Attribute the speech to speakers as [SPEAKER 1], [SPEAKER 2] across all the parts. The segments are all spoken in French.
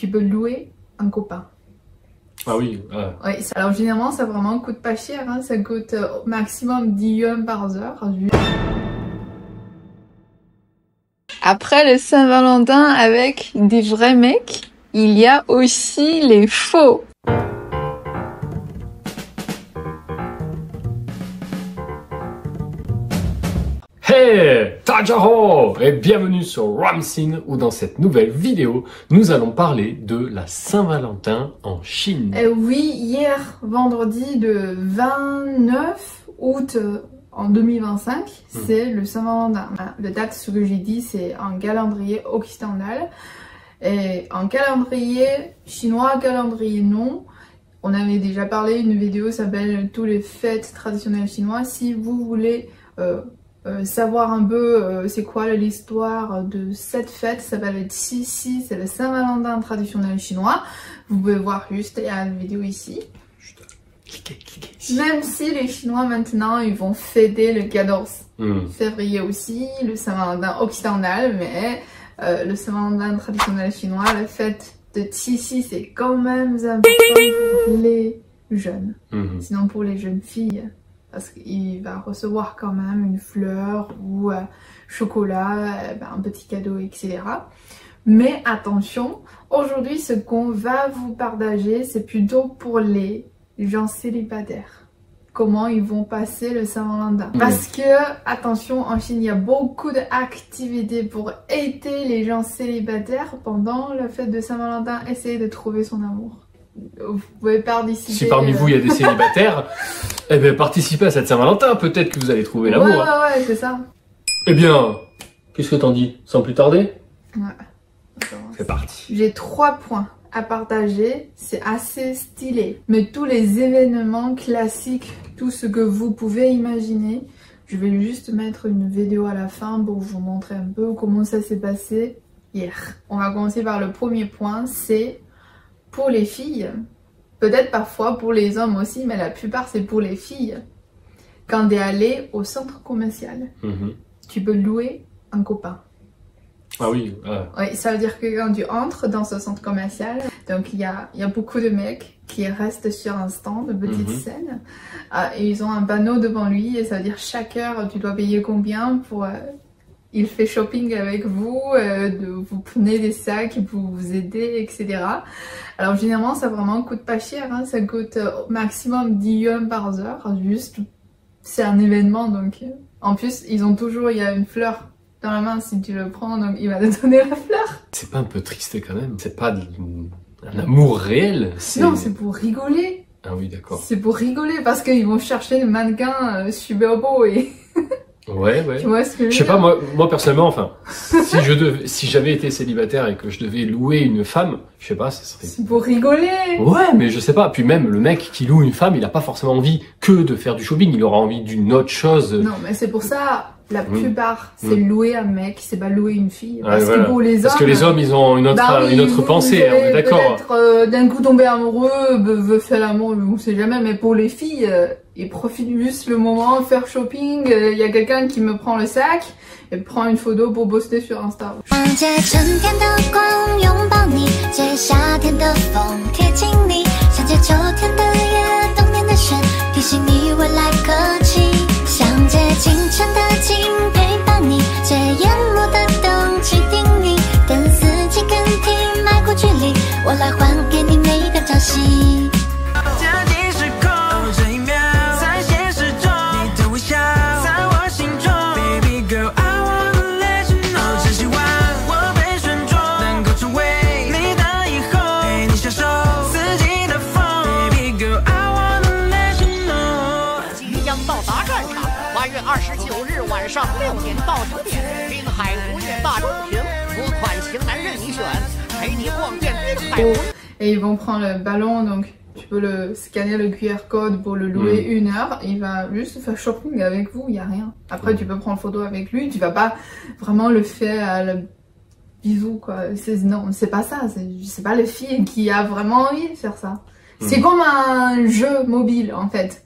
[SPEAKER 1] tu peux louer un copain.
[SPEAKER 2] Ah oui.
[SPEAKER 1] Oui, alors généralement ça vraiment coûte pas cher, hein, ça coûte au maximum 10 yuan par heure. Après le Saint-Valentin avec des vrais mecs, il y a aussi les faux.
[SPEAKER 2] Hey, Tajaho et bienvenue sur Ramsin où dans cette nouvelle vidéo, nous allons parler de la Saint-Valentin en Chine.
[SPEAKER 1] Oui, hier, vendredi le 29 août en 2025, c'est le Saint-Valentin. La date, ce que j'ai dit, c'est un calendrier occidental. Et en calendrier chinois, calendrier non, on avait déjà parlé, une vidéo s'appelle « Tous les fêtes traditionnelles chinoises ». Si vous voulez savoir un peu c'est quoi l'histoire de cette fête, ça s'appelle Qixi, c'est le Saint-Valentin traditionnel chinois. Vous pouvez voir juste, il y a une vidéo ici.
[SPEAKER 2] Cliquez.
[SPEAKER 1] Même si les Chinois maintenant ils vont fêter le 14 février aussi, le Saint-Valentin occidental, mais le Saint-Valentin traditionnel chinois, la fête de Qixi, c'est quand même important pour les jeunes. Sinon pour les jeunes filles, parce qu'il va recevoir quand même une fleur ou chocolat, un petit cadeau, etc. Mais attention, aujourd'hui ce qu'on va vous partager, c'est plutôt pour les gens célibataires. Comment ils vont passer le Saint-Valentin. Parce que, attention, en Chine, il y a beaucoup d'activités pour aider les gens célibataires pendant la fête de Saint-Valentin. Essayez de trouver son amour. Vous pouvez participer.
[SPEAKER 2] Si parmi vous il y a des célibataires, eh bien participez à cette Saint-Valentin, peut-être que vous allez trouver l'amour.
[SPEAKER 1] Ouais, c'est ça.
[SPEAKER 2] Eh bien, qu'est-ce que t'en dis? Sans plus tarder?
[SPEAKER 1] Ouais.
[SPEAKER 2] C'est parti.
[SPEAKER 1] J'ai 3 points à partager, c'est assez stylé. Mais tous les événements classiques, tout ce que vous pouvez imaginer, je vais juste mettre une vidéo à la fin pour vous montrer un peu comment ça s'est passé hier. On va commencer par le premier point, c'est pour les filles, peut-être parfois pour les hommes aussi, mais la plupart c'est pour les filles. Quand tu es allé au centre commercial, tu peux louer un copain.
[SPEAKER 2] Ah oui.
[SPEAKER 1] Oui, ça veut dire que quand tu entres dans ce centre commercial, donc il y a beaucoup de mecs qui restent sur un stand, de petite scène, et ils ont un panneau devant lui, et ça veut dire chaque heure tu dois payer combien pour... il fait shopping avec vous, vous prenez des sacs pour vous aider, etc. Alors généralement ça vraiment coûte pas cher, hein, ça coûte au maximum 10 yuan par heure, juste c'est un événement donc... En plus ils ont toujours, il y a une fleur dans la main si tu le prends, donc il va te donner la fleur. C'est
[SPEAKER 2] pas un peu triste quand même? C'est pas un amour réel?
[SPEAKER 1] Non, c'est pour rigoler.
[SPEAKER 2] Ah oui, d'accord.
[SPEAKER 1] C'est pour rigoler parce qu'ils vont chercher des mannequins super beaux et...
[SPEAKER 2] Ouais.
[SPEAKER 1] Tu vois ce que
[SPEAKER 2] je sais pas, moi personnellement, enfin, si j'avais été célibataire et que je devais louer une femme, je sais pas, ça serait...
[SPEAKER 1] C'est pour rigoler.
[SPEAKER 2] Ouais, mais je sais pas. Puis même, le mec qui loue une femme, il a pas forcément envie que de faire du shopping, il aura envie d'une autre chose.
[SPEAKER 1] Non, mais c'est pour ça, la plupart, c'est louer un mec, c'est pas louer une fille. Parce que pour les hommes...
[SPEAKER 2] Parce que les hommes, ils ont une autre pensée, on est d'accord.
[SPEAKER 1] Peut-être d'un coup tomber amoureux, veut faire l'amour, on sait jamais, mais pour les filles... ils profitent juste le moment, faire shopping, il y a quelqu'un qui me prend le sac et prend une photo pour poster sur Insta.29
[SPEAKER 3] 日晚上6点到9点，滨海湖夜大中庭，5款型男任你选，陪你逛遍滨海湖。
[SPEAKER 1] Et ils vont prendre le ballon, donc tu peux le scanner le QR code pour le louer 1 heure. Il va juste faire shopping avec vous, il n'y a rien. Après tu peux prendre photo avec lui, tu vas pas vraiment le faire le bisou quoi. Non, c'est pas ça, c'est pas les filles qui a vraiment envie de faire ça. C'est comme un jeu mobile en fait.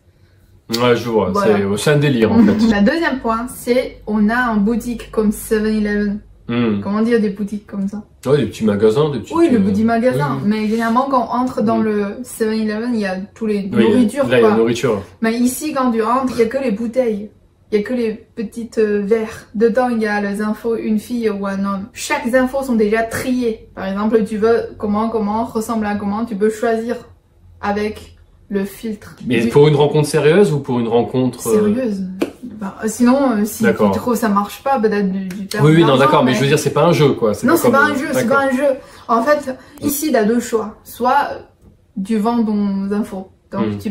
[SPEAKER 2] Ouais, je vois,
[SPEAKER 1] voilà.
[SPEAKER 2] C'est un délire en fait.
[SPEAKER 1] La deuxième point, c'est on a en boutique comme 7-Eleven Comment dire, des boutiques comme ça.
[SPEAKER 2] Ouais, des petits magasins, des petits...
[SPEAKER 1] Oui, le petit magasin. Oui. Mais généralement, quand on entre dans le 7-Eleven, il y a tous les nourritures.
[SPEAKER 2] Là, il y a la nourriture.
[SPEAKER 1] Mais ici, quand tu rentres, il n'y a que les bouteilles. Il n'y a que les petites verres. Dedans, il y a les infos, une fille ou un homme. Chaque info sont déjà triées. Par exemple, tu veux comment, ressemble à comment, tu peux choisir avec le filtre.
[SPEAKER 2] Mais pour une rencontre sérieuse ou pour une rencontre...
[SPEAKER 1] Sérieuse. Bah, sinon, si tu trouves ça marche pas, peut-être du
[SPEAKER 2] Oui, non, d'accord, mais je veux dire, c'est pas un jeu, quoi.
[SPEAKER 1] Non, c'est pas un jeu, c'est pas un jeu. En fait, ici, tu as deux choix. Soit tu vends ton info. Donc, tu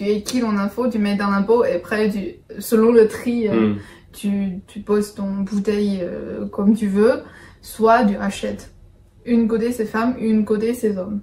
[SPEAKER 1] écris ton info, tu mets dans l'impôt, et après, selon le tri, tu poses ton bouteille comme tu veux. Soit tu achètes. Une côté, c'est femmes, une côté, c'est hommes.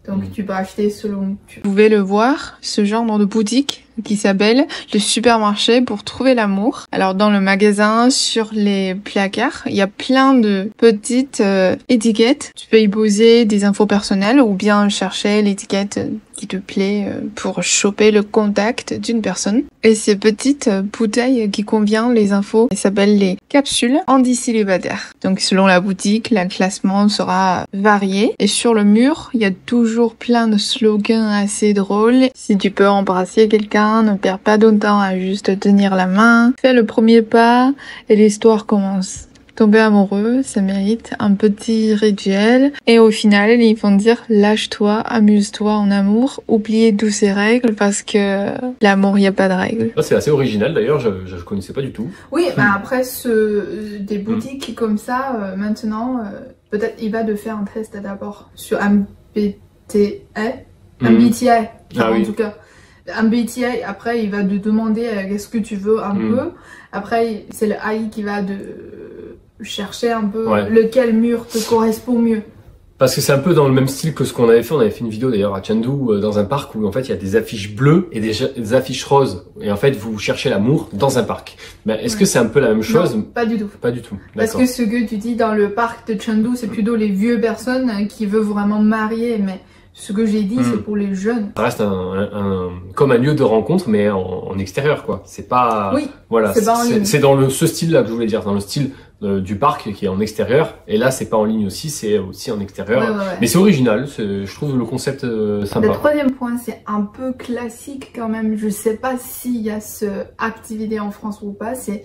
[SPEAKER 1] Donc tu peux acheter selon... Vous pouvez le voir, ce genre de boutique qui s'appelle le supermarché pour trouver l'amour. Alors dans le magasin, sur les placards, il y a plein de petites étiquettes. Tu peux y poser des infos personnelles ou bien chercher l'étiquette qui te plaît pour choper le contact d'une personne. Et ces petites bouteilles qui contiennent les infos, elles s'appellent les capsules anti-célibataires. Donc selon la boutique, le classement sera varié. Et sur le mur, il y a toujours plein de slogans assez drôles. Si tu peux embrasser quelqu'un, ne perds pas de temps à juste tenir la main. Fais le premier pas et l'histoire commence. Tomber amoureux, ça mérite un petit rituel. Et au final, ils vont dire lâche-toi, amuse-toi en amour, oubliez toutes ces règles parce que l'amour, il n'y a pas de règles.
[SPEAKER 2] C'est assez original d'ailleurs, je connaissais pas du tout.
[SPEAKER 1] Oui, mais après, des boutiques comme ça, maintenant, peut-être il va de faire un test d'abord sur MBTI, en tout cas. MBTI, après, il va te demander qu'est-ce que tu veux un peu. Après, c'est le AI qui va chercher un peu lequel mur te correspond mieux.
[SPEAKER 2] Parce que c'est un peu dans le même style que ce qu'on avait fait. On avait fait une vidéo d'ailleurs à Chengdu dans un parc où en fait il y a des affiches bleues et des affiches roses. Et en fait vous cherchez l'amour dans un parc. Mais est-ce que c'est un peu la même chose?
[SPEAKER 1] Non, pas du tout.
[SPEAKER 2] Pas du tout.
[SPEAKER 1] Parce que ce que tu dis dans le parc de Chengdu, c'est plutôt les vieux personnes qui veulent vraiment marier. Mais ce que j'ai dit, c'est pour les jeunes. Ça
[SPEAKER 2] reste comme un lieu de rencontre, mais en extérieur, quoi. C'est pas...
[SPEAKER 1] Oui,
[SPEAKER 2] voilà, c'est dans ce style-là que je voulais dire, dans le style du parc qui est en extérieur. Et là, c'est pas en ligne aussi, c'est aussi en extérieur. Ouais. Mais c'est original, je trouve le concept sympa.
[SPEAKER 1] Le troisième point, c'est un peu classique quand même. Je sais pas s'il y a cette activité en France ou pas. C'est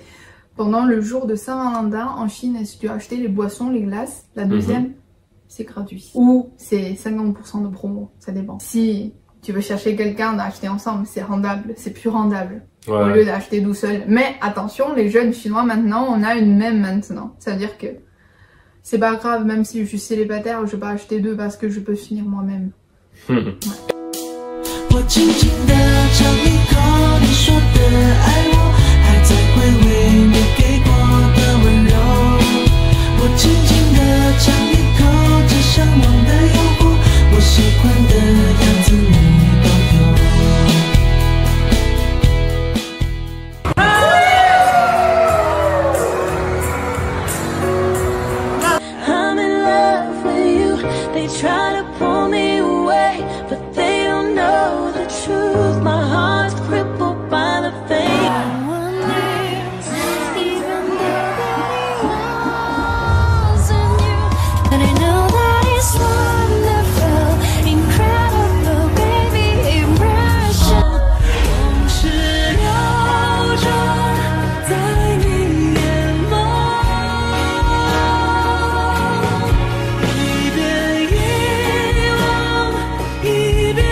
[SPEAKER 1] pendant le jour de Saint-Valentin en Chine, si tu as acheté les boissons, les glaces, la deuxième... c'est gratuit. Ou c'est 50% de promo, ça dépend. Si tu veux chercher quelqu'un d'acheter ensemble, c'est rentable, c'est plus rentable. Au lieu d'acheter tout seul. Mais attention, les jeunes chinois maintenant, on a une même maintenant. Ça veut dire que c'est pas grave, même si je suis célibataire, je vais pas acheter deux parce que je peux finir moi-même.
[SPEAKER 4] 一边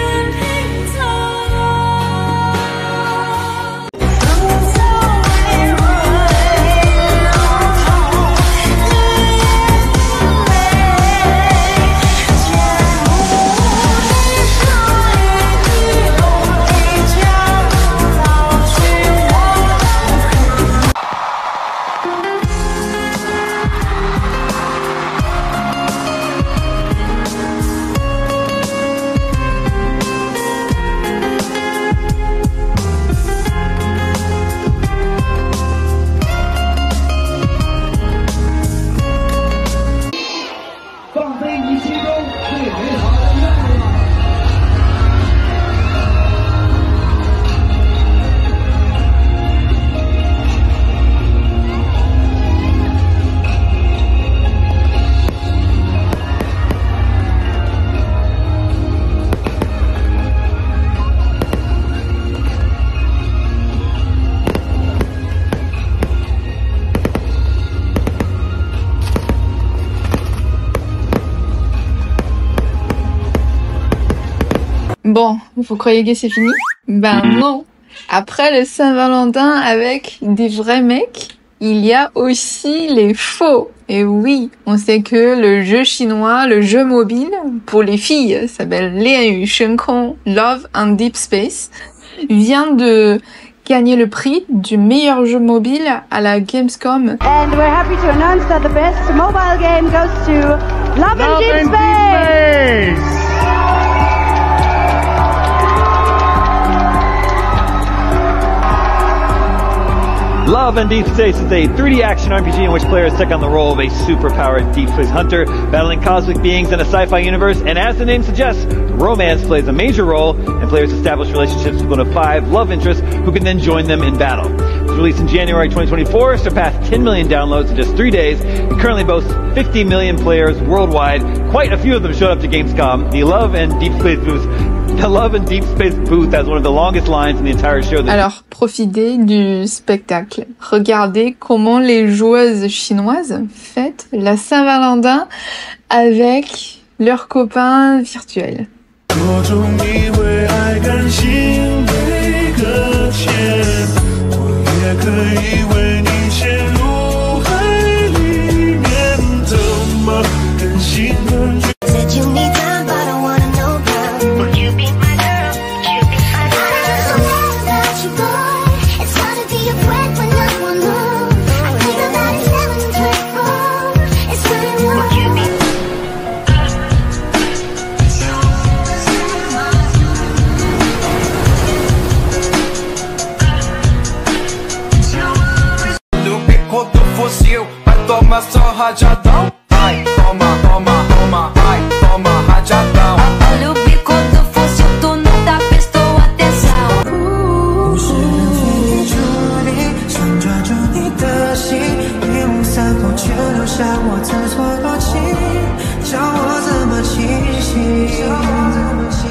[SPEAKER 1] Bon, vous croyez que c'est fini? Ben non. Après le Saint-Valentin avec des vrais mecs, il y a aussi les faux. Et oui, on sait que le jeu chinois, le jeu mobile, pour les filles, s'appelle Lianyu Shenkong Love and Deep Space, vient de gagner le prix du meilleur jeu mobile à la Gamescom.
[SPEAKER 4] And we're happy to announce that the best mobile game goes to Love and Deep Space!
[SPEAKER 5] Love and Deep Space is a 3D action RPG in which players take on the role of a super-powered deep space hunter, battling cosmic beings in a sci-fi universe, and as the name suggests, romance plays a major role, and players establish relationships with one of 5 love interests who can then join them in battle. It was released in January 2024, surpassed 10 million downloads in just 3 days, and currently boasts 50 million players worldwide. Quite a few of them showed up to Gamescom. The Love and Deep Space booth has one of the longest lines in the entire show.
[SPEAKER 1] Alors, profitez du spectacle. Regardez comment les joueuses chinoises fêtent la Saint-Valentin avec leurs copains virtuels.
[SPEAKER 6] Toma só rajadão, ai, toma, toma, toma, ai, toma rajadão. Olha o bico do fóssil, tu não dá, prestou atenção. 无视你距离，想抓住你的心，一无三后却留下我自作多情，叫我怎么清醒？叫我怎么清醒？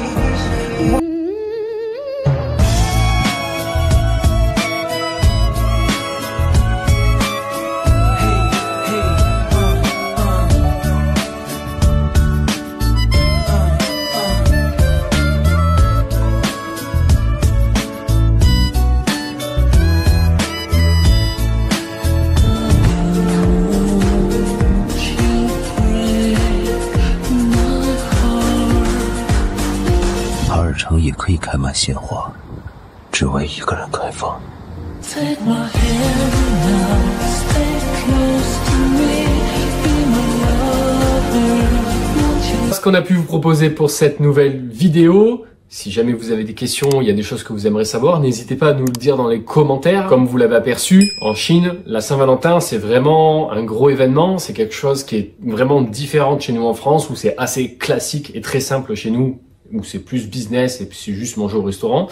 [SPEAKER 7] 也可以开满鲜花，只为一个人开放。
[SPEAKER 2] Ce qu'on a pu vous proposer pour cette nouvelle vidéo. Si jamais vous avez des questions, il y a des choses que vous aimeriez savoir, n'hésitez pas à nous le dire dans les commentaires. Comme vous l'avez aperçu, en Chine, la Saint-Valentin, c'est vraiment un gros événement. C'est quelque chose qui est vraiment différent de chez nous en France, où c'est assez classique et très simple chez nous, où c'est plus business et puis c'est juste manger au restaurant.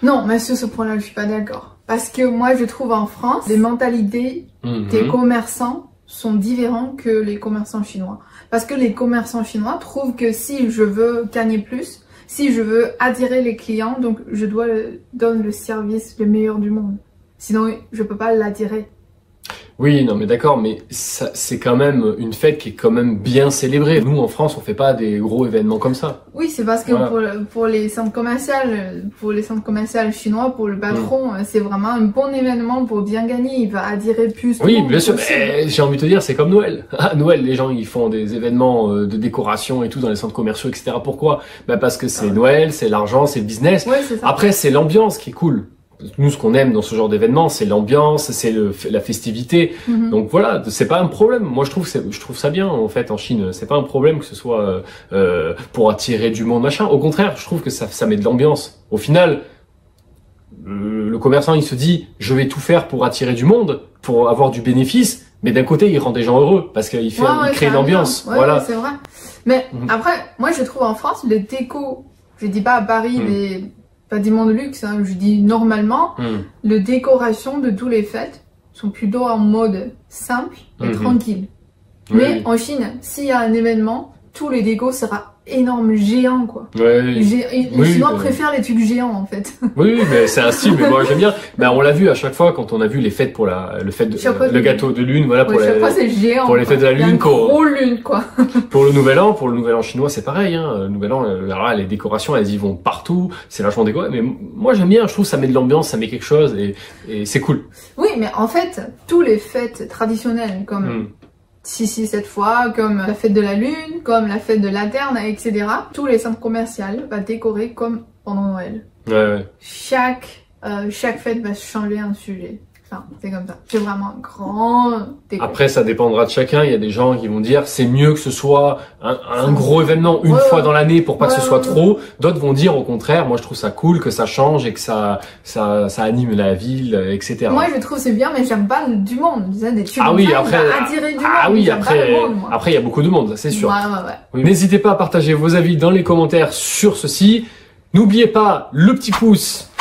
[SPEAKER 1] Non, mais sur ce point-là, je suis pas d'accord. Parce que moi, je trouve en France, les mentalités des commerçants sont différentes que les commerçants chinois. Parce que les commerçants chinois trouvent que si je veux gagner plus, si je veux attirer les clients, donc je dois donner le service le meilleur du monde. Sinon, je peux pas l'attirer.
[SPEAKER 2] Oui, non mais d'accord, mais c'est quand même une fête qui est quand même bien célébrée. Nous, en France, on fait pas des gros événements comme ça.
[SPEAKER 1] Oui, c'est parce que voilà. pour les centres commerciaux chinois, pour le patron, c'est vraiment un bon événement pour bien gagner. Il va attirer plus de monde.
[SPEAKER 2] Oui, bien sûr. J'ai envie de te dire, c'est comme Noël. À Noël, les gens, ils font des événements de décoration et tout dans les centres commerciaux, etc. Pourquoi? Bah parce que c'est Noël, c'est l'argent, c'est le business.
[SPEAKER 1] Ouais, c'est ça.
[SPEAKER 2] Après, c'est l'ambiance qui est cool. Nous, ce qu'on aime dans ce genre d'événement, c'est l'ambiance, c'est la festivité. Donc voilà, c'est pas un problème. Moi, je trouve ça bien en fait en Chine. C'est pas un problème que ce soit pour attirer du monde machin. Au contraire, je trouve que ça met de l'ambiance. Au final, le commerçant, il se dit, je vais tout faire pour attirer du monde, pour avoir du bénéfice. Mais d'un côté, il rend des gens heureux parce qu'il crée une ambiance.
[SPEAKER 1] Ouais,
[SPEAKER 2] voilà.
[SPEAKER 1] Ouais, c'est vrai. Mais après, moi, je trouve en France, le déco, je dis pas à Paris pas des mondes de luxe, hein, je dis normalement, les décorations de tous les fêtes sont plutôt en mode simple et tranquille. Mais en Chine, s'il y a un événement, tous les décos sera énorme géant, quoi.
[SPEAKER 2] Ouais,
[SPEAKER 1] les Chinois préfèrent les trucs géants, en fait.
[SPEAKER 2] Oui, mais c'est un style, mais moi j'aime bien. Ben, on l'a vu à chaque fois quand on a vu les fêtes pour le gâteau de lune, voilà, pour
[SPEAKER 1] chaque fois c'est géant.
[SPEAKER 2] Pour les fêtes de la lune,
[SPEAKER 1] une gros lune, quoi.
[SPEAKER 2] Pour le nouvel an chinois, c'est pareil, hein. Le nouvel an, alors là, les décorations, elles y vont partout, c'est vachement décoré, mais moi j'aime bien, je trouve que ça met de l'ambiance, ça met quelque chose, et c'est cool.
[SPEAKER 1] Oui, mais en fait, tous les fêtes traditionnelles, comme Qixi cette fois, comme la fête de la lune, comme la fête de la Terne, etc. Tous les centres commerciaux vont décorer comme pendant Noël.
[SPEAKER 2] Ouais.
[SPEAKER 1] Chaque fête va changer un sujet. Enfin, c'est comme ça. C'est vraiment un grand décor.
[SPEAKER 2] Après, ça dépendra de chacun. Il y a des gens qui vont dire c'est mieux que ce soit un gros événement une fois dans l'année pour pas que ce soit trop. D'autres vont dire au contraire, moi je trouve ça cool que ça change et que ça anime la ville, etc.
[SPEAKER 1] Moi je trouve c'est bien, mais j'aime pas du monde. Des trucs attirer du monde.
[SPEAKER 2] Ah oui, après il y a beaucoup de monde, c'est sûr.
[SPEAKER 1] Ouais.
[SPEAKER 2] Oui. N'hésitez pas à partager vos avis dans les commentaires sur ceci. N'oubliez pas le petit pouce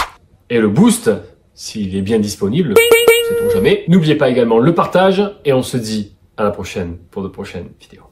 [SPEAKER 2] et le boost s'il est bien disponible. Sait-on jamais. N'oubliez pas également le partage et on se dit à la prochaine pour de prochaines vidéos.